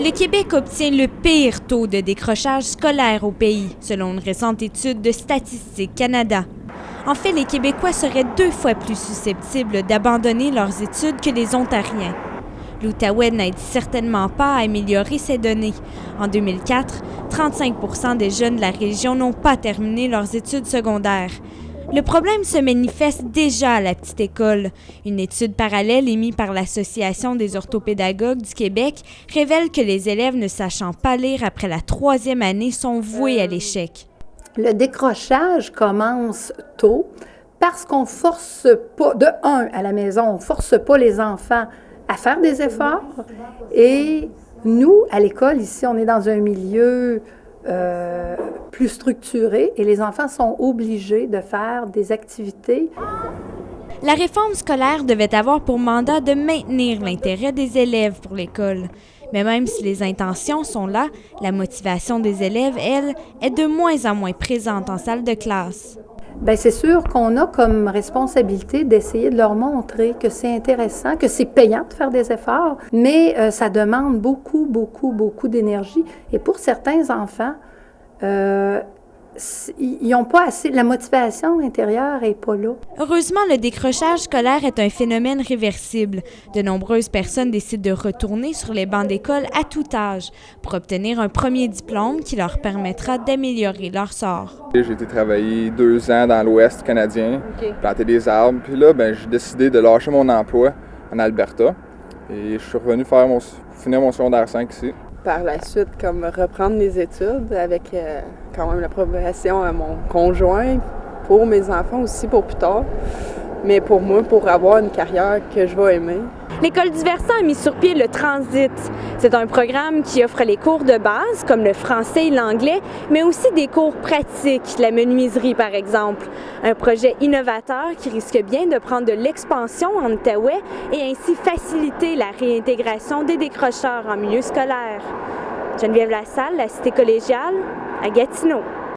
Le Québec obtient le pire taux de décrochage scolaire au pays, selon une récente étude de Statistique Canada. En fait, les Québécois seraient 2 fois plus susceptibles d'abandonner leurs études que les Ontariens. L'Outaouais n'aide certainement pas à améliorer ces données. En 2004, 35 des jeunes de la région n'ont pas terminé leurs études secondaires. Le problème se manifeste déjà à la petite école. Une étude parallèle émise par l'Association des orthopédagogues du Québec révèle que les élèves ne sachant pas lire après la 3e année sont voués à l'échec. Le décrochage commence tôt parce qu'on force pas, de un, à la maison, on force pas les enfants à faire des efforts. Et nous, à l'école, ici, on est dans un milieu plus structuré et les enfants sont obligés de faire des activités. La réforme scolaire devait avoir pour mandat de maintenir l'intérêt des élèves pour l'école. Mais même si les intentions sont là, la motivation des élèves, elle, est de moins en moins présente en salle de classe. Bien, c'est sûr qu'on a comme responsabilité d'essayer de leur montrer que c'est intéressant, que c'est payant de faire des efforts, mais ça demande beaucoup d'énergie. Et pour certains enfants, ils n'ont pas assez, la motivation intérieure n'est pas là. Heureusement, le décrochage scolaire est un phénomène réversible. De nombreuses personnes décident de retourner sur les bancs d'école à tout âge pour obtenir un premier diplôme qui leur permettra d'améliorer leur sort. J'ai été travailler 2 ans dans l'Ouest canadien, planter des arbres. Puis là, j'ai décidé de lâcher mon emploi en Alberta et je suis revenu finir mon secondaire 5 ici. Par la suite, comme reprendre mes études avec quand même l'approbation à mon conjoint, pour mes enfants aussi, pour plus tard, mais pour moi, pour avoir une carrière que je vais aimer. L'École du Versant a mis sur pied le Transit. C'est un programme qui offre les cours de base, comme le français et l'anglais, mais aussi des cours pratiques, la menuiserie par exemple. Un projet innovateur qui risque bien de prendre de l'expansion en Outaouais et ainsi faciliter la réintégration des décrocheurs en milieu scolaire. Geneviève Lassalle, la Cité collégiale, à Gatineau.